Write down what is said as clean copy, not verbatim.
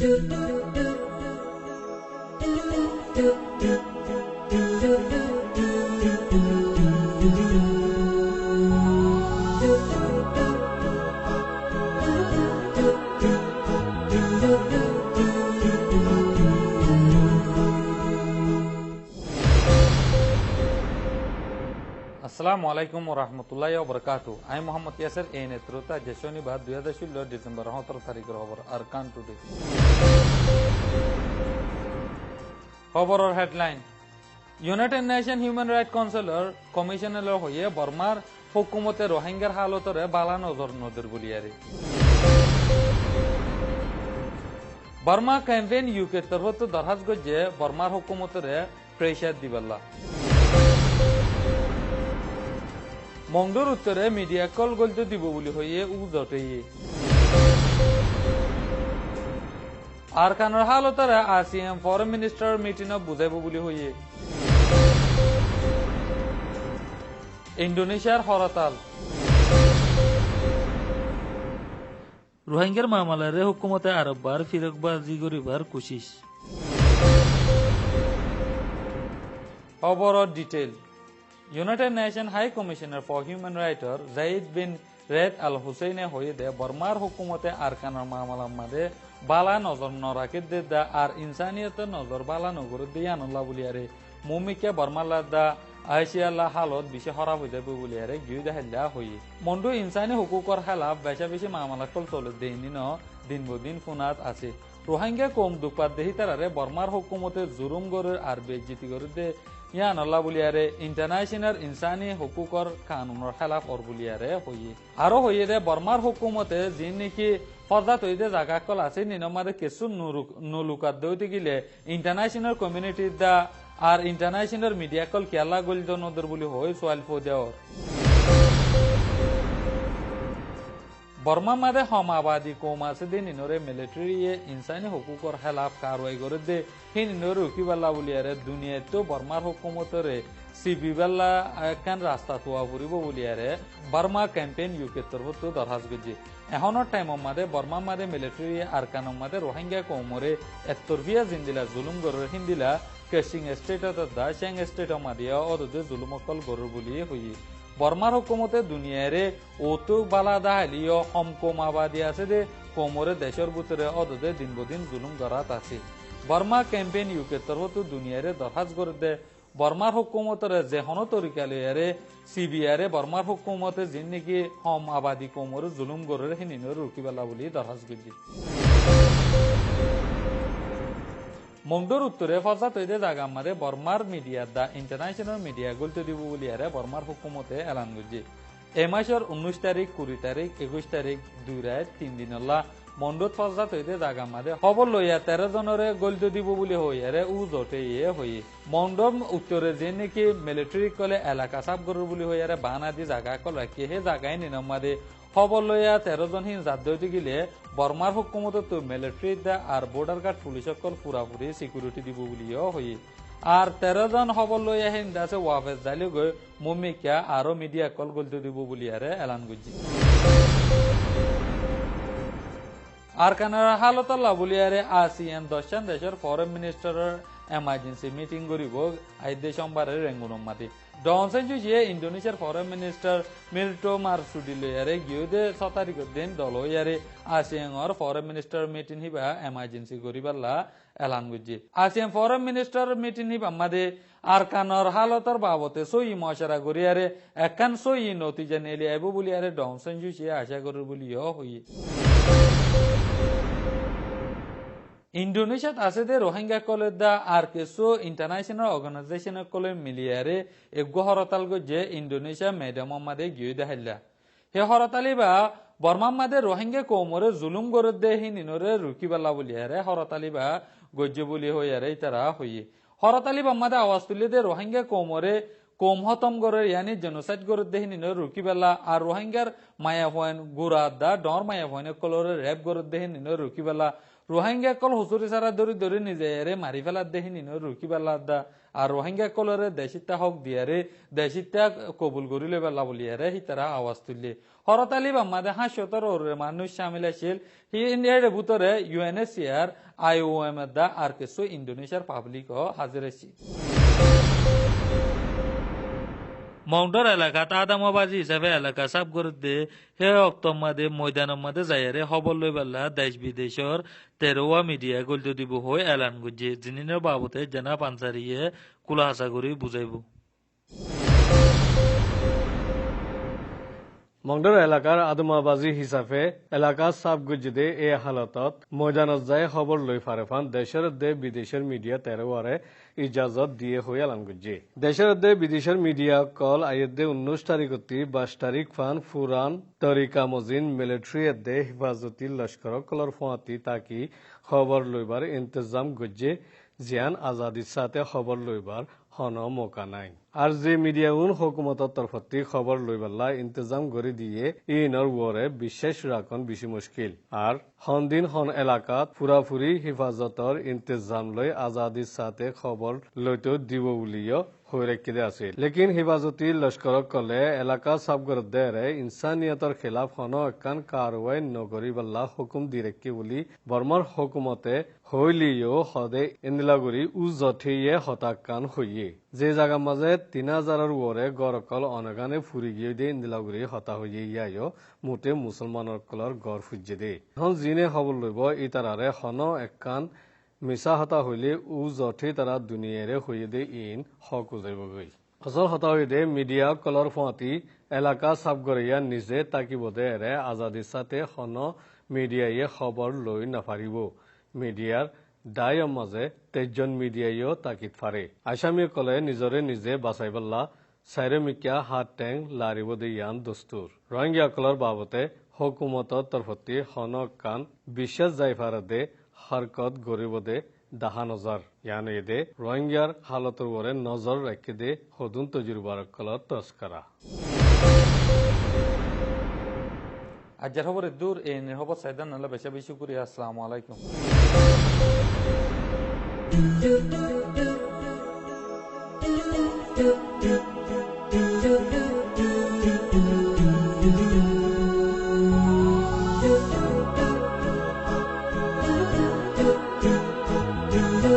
আসসালামু আলাইকুম ওয়া রাহমাতুল্লাহি ওয়া বারাকাতুহু। আমি মোহাম্মদ ইয়াসির এই নেতৃত্বে যে শনিবার 2016 ডিসেম্বর 17 তারিখের খবর আরকান টুডে। খবরের headline, United nation human right councillor কমিশনের হয়ে বর্মার হুকুমতে রোহিঙ্গার হালতরে বালা নজর নজর বলিয়ারে। বর্মা ক্যাম্পেইন ইউকে তরফত দরহাজ গজে বর্মার হুকুমতরে প্রেসার দিবাল্লা। মংডুর উত্তরে মিডিয়া কল গলতে দিব বলি হইয়ে উজটে। আরকানের হালতরে আসিয়াম ফরেন মিনিস্টার মিটিং বুঝাইব বলি হইয়ে। ইন্দোনেশিয়ার হরতাল। রোহিঙ্গার মামলারে হুকুমতে আরববার ফিরকবাজি করিবার কোশিশ। খবরের detail, United Nation High Commissioner for Human রাইটর জাইদ বিন রেদ আল হুসেইনে হয়ে দে বর্মার হুকুমতে আরকানের মামলার মাঝে বালা নজর নরাকে দে আর ইনসানিয়তের নজর বালা নগর দিয়ে আনল্লা বলিয়ারে মুমিকে বর্মাল্লাহ দা আইসিয়াল্লাহ হালত বেশি হরাপ হয়ে যাবে বলিয়ারে গিয়ে দেখাল্লা হয়ে মন্ডু ইনসানি হুকুকর খেলাফ বেশা বেশি মামলা কল চলে দেয়নি ন দিন বদিন ফুনাত আছে। রোহিঙ্গা কম দুপাত দেহি তারারে বর্মার হুকুমতে জুরুম গরে আর বেজ্জিতি করে দে ইয়ান আল্লাহ বলিয়ারে ইন্টারন্যাশনাল ইনসানি হুকুকর কানুনের খেলাফ অর বলিয়ারে হইয়ে আরো হইয়ে দে বর্মার হুকুমতে যি নাকি ফরজা তৈদে জায়গা কল আছে নিনমাদে কিছু নুলুকাত দৌতে গিলে ইন্টারন্যাশনাল কমিউনিটি দা আর ইন্টারন্যাশনাল মিডিয়া কল কেলা গলিত নদর বলি হয় সোয়াল ফোদেওর। বর্মা মাদে হম আবাদি কম আছে দে নিনরে মিলিটারি ইনসানি হুকুকর খেলাফ কারওয়াই করে দে হি নিনরে রুকিবাল্লা বলিয়ারে দুনিয়ায় তো বর্মার হুকুমতরে সিবিবাল্লা একখান রাস্তা থোয়া ফুরিব বলিয়ারে বর্মা ক্যাম্পেইন ইউকে তরফ তো দরহাজ গজি। এখনের টাইমর মাদে বর্মা মাদে মিলিটারি আরকানের মাদে রোহিঙ্গা কৌমরে এত্তরবিয়া জিন্দিলা জুলুম গরর হিন্দিলা কেসিং স্টেটত দা সেং স্টেট মাদিয়া অদে জুলুমকল গরর বলি হইয়ে বর্মার হুকুমতে দুনিয়ারে ওতো বালা দাহালিও কম কম আবাদি আছে দে কোমরে দেশের ভিতরে অদে দিন বদিন জুলুম গরাত আছে। বর্মা ক্যাম্পেইন ইউকে তরফ দুনিয়ারে দরখাজ করে দে বর্মার হুকুমতের যে হন তরিকা লইয়ারে সিবিআরে বর্মার হুকুমতে যিন নাকি হম আবাদি কোমরে জুলুম গরের হিনিন রুকিবালা বলি দরখাজ করছি। মংডুর উত্তরে ফজা তৈদে জায়গা মারে বর্মার মিডিয়া দা ইন্টারন্যাশনাল মিডিয়া গলতে দিব বলিয়ারে বর্মার হুকুমতে এলান করছে। এ মাসের 19 তারিখ 20 তারিখ 21 তারিখ 2 রাত 3 দিনল্লা মন্ডুত ফজা তৈদে জায়গা মারে খবর লইয়া 13 জনরে গলতে দিব বলি হইয়ারে উ জটে হয়ে মন্ডম উত্তরে যে নাকি মিলিটারি কলে এলাকা সাফ গরুর বলি হইয়ারে বানাদি জায়গা কল রাখি হে জায়গায় নিনমাদে খবর লইয়া 13 জন হিন জাত দইতে গিলে বর্মার হুকুমত তো মিলিটারি দা আর বর্ডার গার্ড পুলিশ সকল পুরাপুরি সিকিউরিটি দিব বলিও হই আর 13 জন খবর লইয়া হিন দাসে ওয়াফেস জালি গই মুমিকা আরো মিডিয়া কল গলতে দিব বলিয়ারে এলান গজি। আর কানাডার হালতল্লা বলিয়ারে আসিয়ান 10 দেশের ফরেন মিনিস্টারের এমার্জেন্সি মিটিং করিব আইদে সোমবারের রেঙ্গুনম মাতি ডনসেন জুজিয়ে ইন্দোনেশিয়ার ফরেন মিনিস্টার মিল্টো মারসুডি লইয়ারে গিয়েদে 6 তারিখের দিন দল হইয়ারে আসিয়ানর ফরেন মিনিস্টার মিটিং হিবা এমার্জেন্সি করিবাল্লা এলান করছে। আসিয়ান ফরেন মিনিস্টার মিটিং হিবা মাদে আরকানর হালতর বাবতে সই মশারা করিয়ারে একখান সই নতিজা নেলি আইব বলিয়ারে ডনসেন জুজিয়ে আশা করি বলিও হই। ইন্দোনেশিয়াত আছে দে রোহিঙ্গা কলে দা আর কিছু ইন্টারন্যাশনাল অর্গানাইজেশন কলে মিলিয়ারে এগো হরতাল গজে ইন্দোনেশিয়া ম্যাডাম মাদে গিয়ে দেখাইলা হে হরতালি বা বর্মা মাদে রোহিঙ্গা কৌমরে জুলুম করে দে হি নিনরে রুকিবাল্লা বলিয়ারে হরতালি বা গজ্জে বলি হইয়ারে তারা হইয়ে হরতালি বা মাদে আওয়াজ তুলি দে রোহিঙ্গা কৌমরে কম হতম করে ইয়ানি জেনোসাইড করে দেহি নিন রুকিবেলা আর রোহিঙ্গার মায়া হয়েন গুড়া দা ডর মায়া হয়েন কলরে রেপ করে দেহি নিন রুকিবেলা রোহিঙ্গা কল হুচুরি সারা দরি দরি নিজে এরে মারি ফেলার দেখি নিন রুকি পেলার দা আর রোহিঙ্গা কলরে দেশিতা হক দিয়ারে দেশিতা কবুল করিলে বেলা বলিয়ারে হি তারা আওয়াজ তুললে হরতালি বাম্মাদে 500 মানুষ সামিল আছিল হি ইন্ডিয়ার ভিতরে ইউএনএচসিআর IOM দা আর কিছু ইন্দোনেশিয়ার পাবলিক হাজির আছি মাউন্টার এলাকাত আদামাবাজি হিসাবে এলাকা সাফ করে দে হে অক্তম মাদে ময়দানের মাদে যাইয়ারে খবর লই বেলা দেশ বিদেশর 13 মিডিয়া গল্য দিব হয়ে এলান গুজে জিনিনের বাবতে জানা পাঞ্চারিয়ে কুলাহাসা করে বুঝাইব মংডৰ এলেকাৰ আদমাবাজি হিচাপে এলেকা চাপ গুজিদে এই হালতত ময়দানত যায় খবৰ লৈ ফাৰেফান দেশৰ দে বিদেশৰ মিডিয়া 13 ইজাজত দিয়ে হৈ এলান গুজি দেশৰ দে বিদেশৰ মিডিয়া কল আইদে 19 তাৰিখতি 22 তাৰিখ ফান ফুৰান তৰিকা মজিন মিলিটাৰী দে হিফাজতি লস্কৰ কলৰ ফুৱাতি তাকি খবৰ লৈবাৰ ইন্তজাম গুজি জিয়ান আজাদিৰ সাথে খবৰ লৈবাৰ হন মৌকা নাই আর যে মিডিয়া উন হুকুমতর তরফতি খবর লইবাল্লা ইন্তজাম করে দিয়ে ইনর ওরে বিশ্বাস রাখন বেশি মুশকিল আর হনদিন হন এলাকাত পুরাপুরি হিফাজতর ইন্তজাম লই আজাদির সাথে খবর লইতে দিব বুলিও হয়ে রেখে আছে লেকিন হিফাজতি লস্কর কলে এলাকা সাবগর দেরে ইনসানিয়তর খেলাফ হন একান কারওয়াই নগরী বাল্লা হুকুম দি রেখে বলি বর্মার হুকুমতে হইলিও হদে ইন্দিলাগুড়ি উজঠিয়ে হতাকান হইয়ে যে জায়গা মাঝে 3000 ওরে গড়কল অনগানে ফুরি গিয়ে দে ইন্দিলাগুড়ি হতা হইয়ে ইয়াইও মোটে মুসলমানৰ কলৰ গড় ফুজে দে হন জিনে খবর লইব ইতারারে হন একান মিছা হতা হইলে উজঠি তারা দুনিয়ারে হইয়ে দে ইন হক উজাইবগৈ অচল হতা হইয়ে দে মিডিয়া কলৰ ফুৱাতি এলাকা সাবগৰিয়া নিজে তাকিবদে এৰে আজাদিৰ সাথে হন মিডিয়ায়ে খবৰ লৈ নাফাৰিব মিডিয়াৰ দায়ৰ মাঝে 23জন মিডিয়াইও তাকিত ফারে আসামি কলে নিজরে নিজে বাঁচাইবল্লা চাইরমিকিয়া হাত টেং লারিব দে ইয়ান দস্তুর রোহিঙ্গা কলর বাবতে হুকুমতর তরফতি হনক কান বিশ্বাস যাইফারে দে হরকত গরিব দে দাহা নজর ইয়ান এদে রোহিঙ্গার হালতর ওরে নজর রেখে দে হদুন তজুরবার কলর তস্করা আজকের খবর দূর এই খবর সাইদান নাহলে বেশি বেশি করি আসসালামু আলাইকুম do